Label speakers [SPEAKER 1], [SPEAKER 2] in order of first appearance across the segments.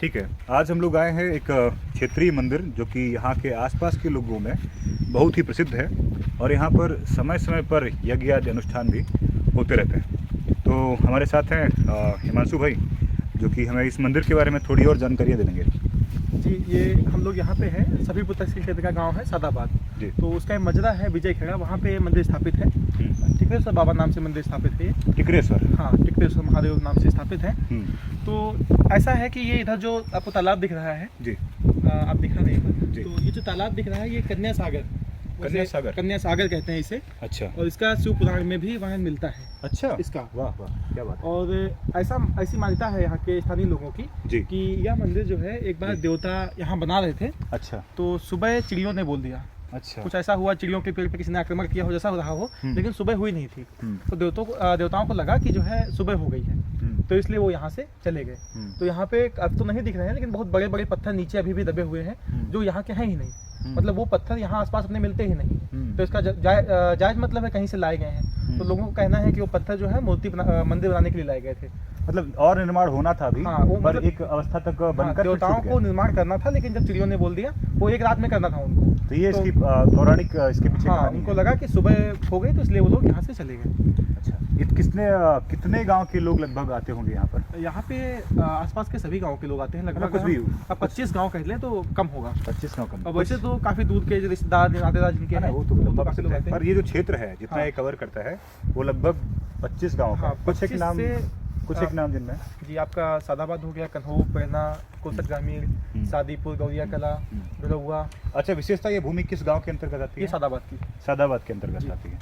[SPEAKER 1] ठीक है, आज हम लोग आए हैं एक क्षेत्रीय मंदिर जो कि यहाँ के आसपास के लोगों में बहुत ही प्रसिद्ध है और यहाँ पर समय समय पर यज्ञ आदि अनुष्ठान भी होते रहते हैं। तो हमारे साथ हैं हिमांशु भाई, जो कि हमें इस मंदिर के बारे में थोड़ी और जानकारियाँ देंगे।
[SPEAKER 2] जी, ये हम लोग यहाँ पे हैं, सभी पुत्र क्षेत्र का गांव है सादाबाद जी। तो उसका एक मजरा है विजय खेड़ा, वहाँ पे मंदिर स्थापित है। टिकरेश्वर बाबा नाम से मंदिर स्थापित है।
[SPEAKER 1] टिकरेश्वर,
[SPEAKER 2] हाँ, टिकरेश्वर महादेव नाम से स्थापित है। तो ऐसा है कि ये इधर जो आपको तालाब दिख रहा है जी, आप दिखा रहे हैं, तो ये जो तालाब दिख रहा है ये कन्या सागर कहते हैं इसे। अच्छा। और इसका शिव पुराण में भी वहाँ मिलता है। अच्छा, इसका
[SPEAKER 1] वाह वाह क्या बात।
[SPEAKER 2] और ऐसी मान्यता है यहाँ के स्थानीय लोगों की जी, कि यह मंदिर जो है एक बार देवता यहाँ बना रहे थे। अच्छा। तो सुबह चिड़ियों ने बोल दिया। अच्छा। कुछ ऐसा हुआ, चिड़ियों के पेड़ पे किसी ने आक्रमण किया हो, जैसा हो रहा हो, लेकिन सुबह हुई नहीं थी। तो देवताओं को लगा कि जो है सुबह हो गई है, तो इसलिए वो यहाँ से चले गए। तो यहाँ पे अब तो नहीं दिख रहे हैं, लेकिन बहुत बड़े बड़े पत्थर नीचे अभी भी दबे हुए हैं जो यहाँ के हैं ही नहीं। मतलब वो पत्थर यहाँ आसपास अपने मिलते ही नहीं। तो इसका जायज मतलब है कहीं से लाए गए हैं। तो लोगों का कहना है कि वो पत्थर जो है मंदिर बनाने के लिए लाए गए थे।
[SPEAKER 1] मतलब और निर्माण होना था अभी।
[SPEAKER 2] हाँ, वो
[SPEAKER 1] पर
[SPEAKER 2] मतलब
[SPEAKER 1] एक अवस्था तक बनकर
[SPEAKER 2] देवताओं को निर्माण करना था, लेकिन जब चिड़ियों ने बोल दिया, वो एक रात में करना था उनको।
[SPEAKER 1] तो ये इसकी पौराणिक इसके पीछे
[SPEAKER 2] उनको लगा कि सुबह हो गई, तो इसलिए वो लोग यहाँ से चले गए।
[SPEAKER 1] अच्छा, कितने गांव के लोग लगभग आते होंगे यहाँ पर?
[SPEAKER 2] यहाँ पे आसपास के सभी गांव के लोग आते हैं लगभग।
[SPEAKER 1] कुछ भी
[SPEAKER 2] 25 गांव कह लें तो कम होगा।
[SPEAKER 1] 25 गांव कम।
[SPEAKER 2] और वैसे तो काफी दूर के जो रिश्तेदार नातेदार जिनके हैं
[SPEAKER 1] वो तो काफी लोग आते हैं। पर ये जो क्षेत्र है जितना ये कवर करता है वो लगभग 25 गाँव का। कुछ एक नाम जिनमें
[SPEAKER 2] जी, आपका सादाबाद हो गया, कन्हो, पैना, कोसट ग्रामीण, सादीपुर, गौरिया कला, बिलौआ।
[SPEAKER 1] अच्छा, विशेषता ये भूमि किस गांव के अंतर्गत आती है?
[SPEAKER 2] ये सादाबाद
[SPEAKER 1] के अंतर्गत आती है।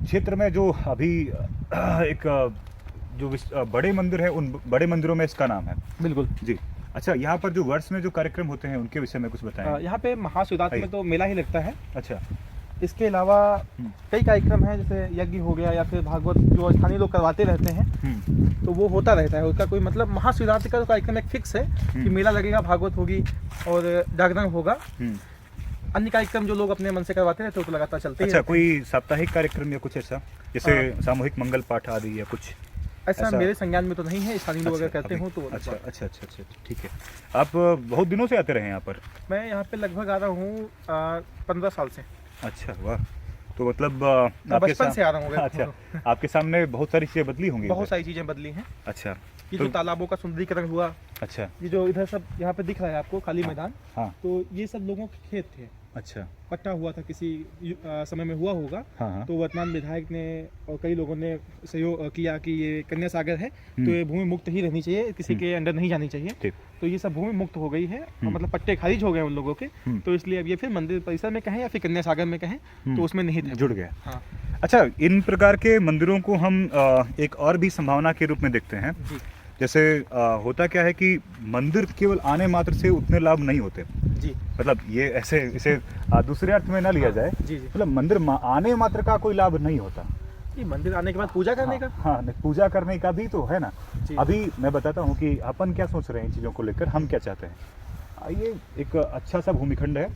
[SPEAKER 1] क्षेत्र में जो अभी एक जो बड़े मंदिर है, उन बड़े मंदिरों में इसका नाम है। बिल्कुल जी। अच्छा, यहाँ पर जो वर्ष में जो कार्यक्रम होते हैं उनके विषय में कुछ बताएं।
[SPEAKER 2] यहाँ पे महाशिवरात्रि में तो मेला ही लगता है।
[SPEAKER 1] अच्छा।
[SPEAKER 2] इसके अलावा कई कार्यक्रम हैं, जैसे यज्ञ हो गया या फिर भागवत जो स्थानीय लोग करवाते रहते हैं, तो वो होता रहता है। उसका कोई मतलब महाशिवरात्रि का कार्यक्रम एक फिक्स है कि मेला लगेगा, भागवत होगी और जागरण होगा। अन्य कार्यक्रम जो लोग अपने मन से करवाते रहते हैं तो लगातार चलते हैं।
[SPEAKER 1] अच्छा, कोई साप्ताहिक कार्यक्रम या कुछ ऐसा, जैसे सामूहिक मंगल पाठ आदि या कुछ
[SPEAKER 2] ऐसा मेरे संज्ञान में तो नहीं है। स्थानीय लोग अगर कहते हो तो
[SPEAKER 1] अच्छा, ठीक है। आप बहुत दिनों से आते रहे यहाँ पर?
[SPEAKER 2] मैं यहाँ पे लगभग आ रहा हूँ 15 साल से।
[SPEAKER 1] अच्छा, वाह। तो मतलब
[SPEAKER 2] बचपन से आ रहा हूँ।
[SPEAKER 1] अच्छा, आपके सामने बहुत सारी चीजें बदली होंगी?
[SPEAKER 2] बहुत सारी चीजें बदली हैं।
[SPEAKER 1] अच्छा।
[SPEAKER 2] ये जो तालाबों का सुंदरीकरण हुआ। अच्छा। ये जो इधर सब यहाँ पे दिख रहा है आपको खाली मैदान, तो ये सब लोगों के खेत थे। अच्छा। पट्टा हुआ था किसी समय में हुआ होगा। तो वर्तमान विधायक ने और कई लोगों ने सहयोग किया कि ये कन्या सागर है, तो ये भूमि मुक्त ही रहनी चाहिए, किसी के अंडर नहीं जानी चाहिए। तो ये सब भूमि मुक्त हो गई है, मतलब पट्टे खारिज हो गए उन लोगों के। तो इसलिए अब ये फिर मंदिर परिसर में कहें या फिर कन्या सागर में कहें, तो उसमें नहीं
[SPEAKER 1] जुड़ गए। हाँ। अच्छा, इन प्रकार के मंदिरों को हम एक और भी संभावना के रूप में देखते हैं। जैसे होता क्या है कि मंदिर केवल आने मात्र से उतने लाभ नहीं होते जी। मतलब ये ऐसे इसे दूसरे अर्थ में ना लिया जाए जी। मतलब मंदिर आने मात्र का कोई लाभ नहीं होता।
[SPEAKER 2] ये मंदिर आने के बाद पूजा करने का,
[SPEAKER 1] पूजा करने का भी तो है ना। अभी मैं बताता हूँ कि अपन क्या सोच रहे हैं इन चीज़ों को लेकर, हम क्या चाहते हैं। ये एक अच्छा सा भूमिखंड है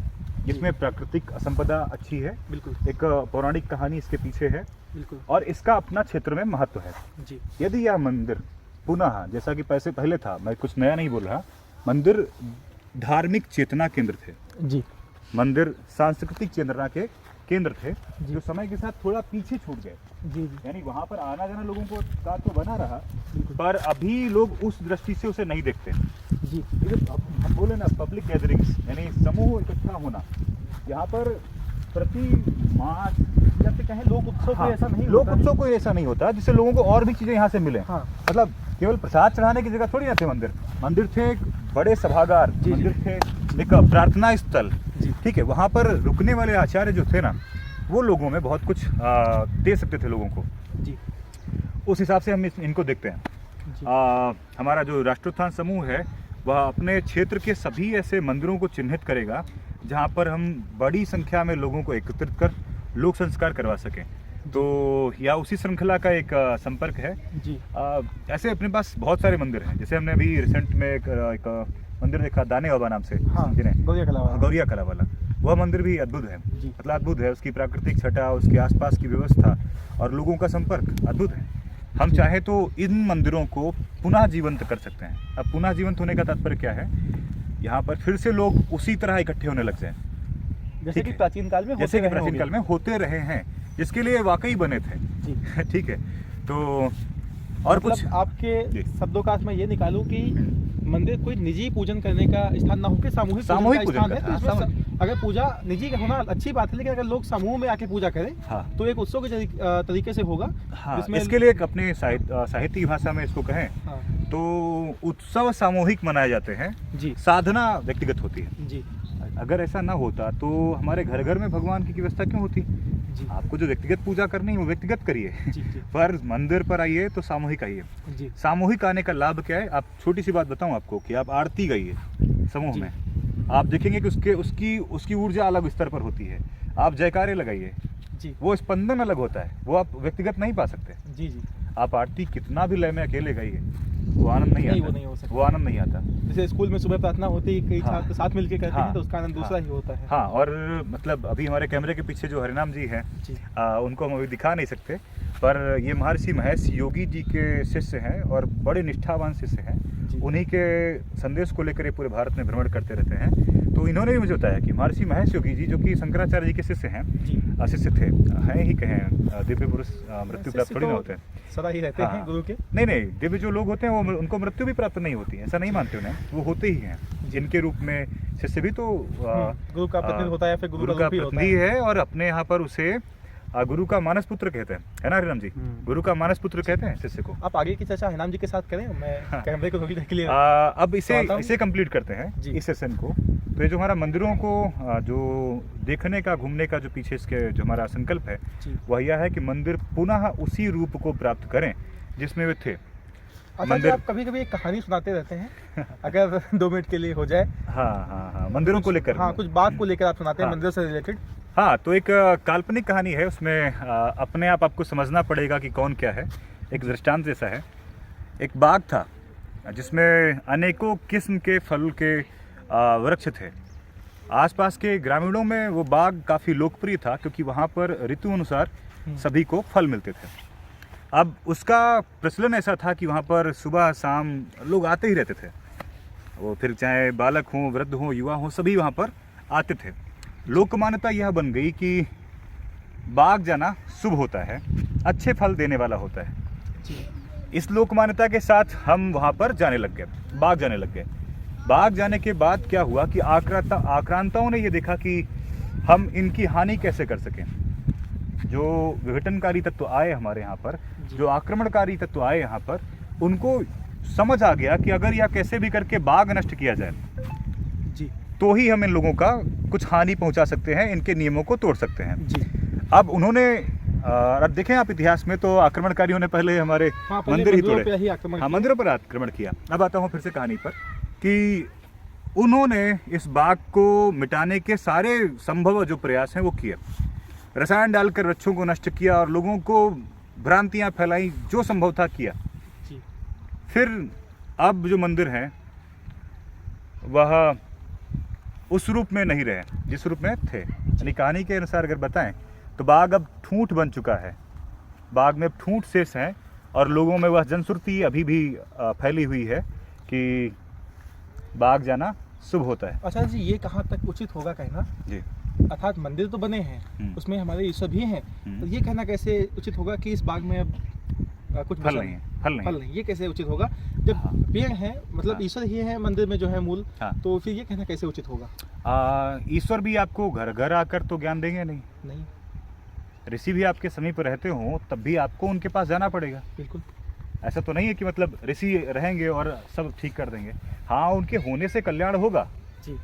[SPEAKER 1] जिसमें प्राकृतिक संपदा अच्छी है, बिल्कुल। एक पौराणिक कहानी इसके पीछे है, बिल्कुल। और इसका अपना क्षेत्र में महत्व है जी। यदि यह मंदिर पुनः, जैसा कि पैसे पहले था, मैं कुछ नया नहीं बोल रहा, मंदिर धार्मिक चेतना केंद्र थे जी। मंदिर सांस्कृतिक चेतना के केंद्र थे जो समय के साथ थोड़ा पीछे छूट गए जी। यानी वहाँ पर आना जाना लोगों को का तो बना रहा, पर अभी लोग उस दृष्टि से उसे नहीं देखते जी। हम बोले ना पब्लिक गैदरिंग्स, यानी समूह इकट्ठा होना, यहाँ पर प्रति मास या फिर कहें लोक उत्सव कोई ऐसा नहीं, लोक उत्सव कोई ऐसा नहीं होता जिससे लोगों को और भी चीजें यहाँ से मिले। मतलब केवल प्रसाद चढ़ाने की जगह थोड़ी ना थे मंदिर थे एक बड़े सभागार, मंदिर थे एक प्रार्थना स्थल, ठीक है। वहाँ पर रुकने वाले आचार्य जो थे ना, वो लोगों में बहुत कुछ दे सकते थे लोगों को जी। उस हिसाब से हम इनको देखते हैं। हमारा जो राष्ट्रोत्थान समूह है वह अपने क्षेत्र के सभी ऐसे मंदिरों को चिन्हित करेगा जहाँ पर हम बड़ी संख्या में लोगों को एकत्रित कर लोक संस्कार करवा सकें। तो या उसी श्रृंखला का एक संपर्क है जी। ऐसे अपने पास बहुत सारे मंदिर हैं, जैसे हमने अभी रिसेंट में एक मंदिर देखा दाने बाबा नाम से, गौरिया कला वाला। वह मंदिर भी अद्भुत है, मतलब अद्भुत है। उसकी प्राकृतिक छटा, उसके आसपास की व्यवस्था और लोगों का संपर्क अद्भुत है। हम चाहे तो इन मंदिरों को पुनः जीवंत कर सकते हैं। अब पुनः जीवंत होने का तात्पर्य क्या है, यहाँ पर फिर से लोग उसी तरह इकट्ठे होने लग जाए
[SPEAKER 2] जैसे कि प्राचीन काल में
[SPEAKER 1] होते रहे हैं, जिसके लिए वाकई बने थे जी। ठीक है, तो और
[SPEAKER 2] मतलब कुछ आपके शब्दों का मैं ये निकालूं कि मंदिर कोई निजी पूजन करने का स्थान ना होकर सामूहिक पूजन है। तो इसमें अगर पूजा निजी का होना अच्छी बात है, लेकिन अगर लोग समूह में आके पूजा करें तो एक उत्सव के तरीके से होगा।
[SPEAKER 1] इसके लिए एक अपने साहित्य की भाषा में इसको कहें तो उत्सव सामूहिक मनाए जाते हैं जी, साधना व्यक्तिगत होती है जी। अगर ऐसा ना होता तो हमारे घर घर में भगवान की व्यवस्था क्यों होती जी। आपको जो व्यक्तिगत पूजा करनी है वो व्यक्तिगत करिए जी। पर मंदिर पर आइए तो सामूहिक आइए। सामूहिक आने का लाभ क्या है, आप छोटी सी बात बताऊं आपको कि आप आरती गाइए समूह में, आप देखेंगे कि उसकी ऊर्जा अलग स्तर पर होती है। आप जयकारे लगाइए जी, वो स्पंदन अलग होता है, वो आप व्यक्तिगत नहीं पा सकते जी जी। आप आरती कितना भी लय में अकेले गाइए, वो आनंद नहीं आता, वो आनंद नहीं आता।
[SPEAKER 2] जैसे स्कूल में सुबह प्रार्थना होती है, कई छात्र साथ मिलकर करते हैं तो उसका आनंद दूसरा ही होता है।
[SPEAKER 1] हाँ, और मतलब अभी हमारे कैमरे के पीछे जो हरिनाम जी हैं उनको हम अभी दिखा नहीं सकते, पर ये महर्षि महेश योगी जी के शिष्य हैं और बड़े निष्ठावान शिष्य हैं। उन्हीं के संदेश को लेकर ये पूरे भारत में भ्रमण करते रहते हैं। तो इन्होंने भी मुझे बताया कि महर्षि महेश योगी जी, जो कि शंकराचार्य जी के शिष्य हैं, शिष्य थे, हैं ही कहें, दिव्य पुरुष मृत्यु प्राप्त थोड़ी ना होते हैं,
[SPEAKER 2] सदा ही रहते हैं गुरु के।
[SPEAKER 1] नहीं, दिव्य जो लोग होते हैं वो उनको मृत्यु भी प्राप्त नहीं होती, ऐसा नहीं मानते उन्हें, वो होते ही हैं। जिनके रूप में शिष्य भी तो
[SPEAKER 2] गुरु का प्रतिनिधि होता है, फिर गुरु का
[SPEAKER 1] प्रतिनिधि है, और अपने यहाँ पर उसे गुरु का मानस पुत्र कहते हैं, है ना हरिनाम जी? गुरु का मानस पुत्र कहते हैं शिष्य को।
[SPEAKER 2] आप आगे की चर्चा हरिनाम जी के साथ करें, मैं कैमरे को थोड़ी क्लियर
[SPEAKER 1] अब इसे कंप्लीट करते हैं इस सेशन को। तो ये जो हमारा मंदिरों को जो देखने का, घूमने का जो पीछे इसके जो हमारा संकल्प है वह यह है कि मंदिर पुनः उसी रूप को प्राप्त करें जिसमें वे थे।
[SPEAKER 2] मंदिर आप कभी-कभी एक कहानी सुनाते रहते हैं, अगर 2 मिनट के लिए हो जाए।
[SPEAKER 1] हाँ, मंदिरों को लेकर,
[SPEAKER 2] कुछ बात को लेकर आप सुनाते हैं मंदिर से रिलेटेड।
[SPEAKER 1] हाँ, तो एक काल्पनिक कहानी है, उसमें अपने आप आपको समझना पड़ेगा कि कौन क्या है। एक दृष्टांत जैसा है। एक बाग था जिसमें अनेकों किस्म के फल के वृक्ष थे। आसपास के ग्रामीणों में वो बाग काफ़ी लोकप्रिय था क्योंकि वहाँ पर ऋतु अनुसार सभी को फल मिलते थे। अब उसका प्रचलन ऐसा था कि वहाँ पर सुबह शाम लोग आते ही रहते थे, वो फिर चाहे बालक हों, वृद्ध हों, युवा हों, सभी वहाँ पर आते थे। लोक मान्यता यह बन गई कि बाग जाना शुभ होता है, अच्छे फल देने वाला होता है। इस लोक मान्यता के साथ हम वहाँ पर जाने लग गए, बाग जाने लग गए। बाग जाने के बाद क्या हुआ कि आक्रांताओं ने ये देखा कि हम इनकी हानि कैसे कर सकें। जो विघटनकारी तत्व आए हमारे यहाँ पर, जो आक्रमणकारी तत्व आए यहाँ पर, उनको समझ आ गया कि अगर यह कैसे भी करके बाग नष्ट किया जाए जी, तो ही हम इन लोगों का कुछ हानि पहुंचा सकते हैं, इनके नियमों को तोड़ सकते हैं जी। अब उन्होंने अब देखें आप इतिहास में तो आक्रमणकारियों ने पहले हमारे मंदिर ही तोड़े, मंदिरों पर आक्रमण किया। अब आता हूँ फिर से कहानी पर कि उन्होंने इस बाग को मिटाने के सारे संभव जो प्रयास हैं वो किए। रसायन डालकर वृक्षों को नष्ट किया और लोगों को भ्रांतियां फैलाई, जो संभव था किया जी। फिर अब जो मंदिर हैं वह उस रूप में नहीं रहे जिस रूप में थे। यानी कहानी के अनुसार अगर बताएं तो बाग अब ठूंठ बन चुका है, बाग में ठूंठ शेष हैं और लोगों में वह जनश्रुति अभी भी फैली हुई है कि बाग जाना शुभ होता है।
[SPEAKER 2] अच्छा जी, ये कहाँ तक उचित होगा कहना जी? अर्थात मंदिर तो बने हैं, उसमें हमारे ईश्वर भी हैं, तो ये कहना कैसे उचित होगा कि इस बाग में अब कुछ
[SPEAKER 1] फल नहीं है, फल नहीं,
[SPEAKER 2] ये कैसे उचित होगा जब पेड़ है, मतलब ईश्वर ही है मंदिर में जो है मूल, तो फिर ये कहना कैसे उचित होगा?
[SPEAKER 1] ईश्वर भी आपको घर घर आकर तो ज्ञान देंगे नहीं। ऋषि भी आपके समीप रहते हो तब भी आपको उनके पास जाना पड़ेगा।
[SPEAKER 2] बिल्कुल,
[SPEAKER 1] ऐसा तो नहीं है कि मतलब ऋषि रहेंगे और सब ठीक कर देंगे। हाँ, उनके होने से कल्याण होगा जी।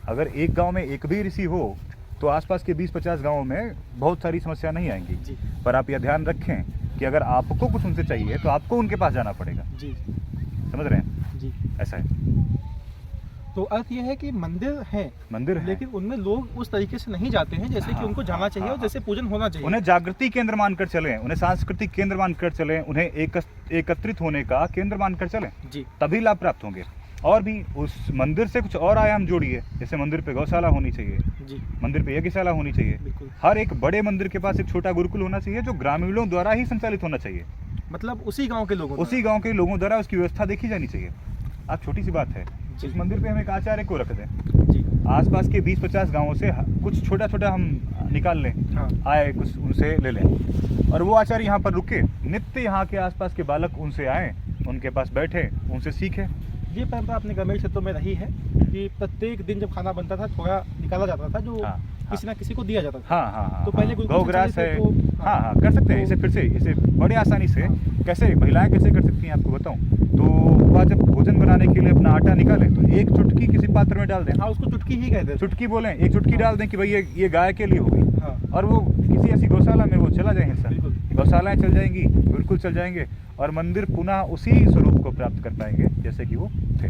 [SPEAKER 1] अगर एक गांव में एक भी ऋषि हो तो आसपास के 20-50 गांवों में बहुत सारी समस्या नहीं आएंगी जी। पर आप यह ध्यान रखें कि अगर आपको कुछ उनसे चाहिए तो आपको उनके पास जाना पड़ेगा जी। समझ रहे हैं जी? ऐसा है।
[SPEAKER 2] तो अर्थ यह है कि मंदिर है, लेकिन उनमें लोग उस तरीके से नहीं जाते हैं जैसे कि उनको जाना चाहिए और जैसे पूजन होना चाहिए।
[SPEAKER 1] उन्हें जागृति केंद्र मानकर चलें, उन्हें सांस्कृतिक केंद्र मानकर चलें, उन्हें एकत्रित होने का केंद्र मानकर चलें जी, तभी लाभ प्राप्त होंगे। और भी उस मंदिर से कुछ और आयाम जोड़िए, जैसे मंदिर पे गौशाला होनी चाहिए जी, मंदिर पे यज्ञशाला होनी चाहिए। हर एक बड़े मंदिर के पास एक छोटा गुरुकुल होना चाहिए जो ग्रामीणों द्वारा ही संचालित होना चाहिए।
[SPEAKER 2] मतलब उसी गांव के लोगों
[SPEAKER 1] द्वारा उसकी व्यवस्था देखी जानी चाहिए। अब छोटी सी बात है, इस मंदिर पे हम एक आचार्य को रख दें, आसपास के 20-50 गांवों से कुछ छोटा छोटा हम निकाल लें,
[SPEAKER 2] हाँ।
[SPEAKER 1] आए कुछ उनसे ले लें, और वो आचार्य यहाँ पर रुके, नित्य यहाँ के आसपास के बालक उनसे आए, उनके पास बैठे, उनसे सीखे।
[SPEAKER 2] ये परंपरा अपने ग्रामीण क्षेत्रों में रही है कि प्रत्येक दिन जब खाना बनता था थोड़ा निकाला जाता था जो किसी ना किसी को दिया जाता था।
[SPEAKER 1] हाँ,
[SPEAKER 2] तो पहले
[SPEAKER 1] गौग्रास है, हाँ कर सकते हैं इसे, फिर से इसे बड़े आसानी से कैसे महिलाएं कैसे कर सकती हैं आपको बताऊं। तो वह जब भोजन बनाने के लिए अपना आटा निकालें तो एक चुटकी किसी पात्र में डाल दें।
[SPEAKER 2] हाँ, उसको चुटकी ही कहते हैं।
[SPEAKER 1] चुटकी बोलें, एक चुटकी डाल दें कि भाई ये गाय के लिए होगी, और वो किसी ऐसी गौशाला में वो चला जाए हिस्सा, गौशालाएं चल जाएंगी, बिल्कुल चल जाएंगे, और मंदिर पुनः उसी स्वरूप को प्राप्त कर पाएंगे जैसे कि वो थे।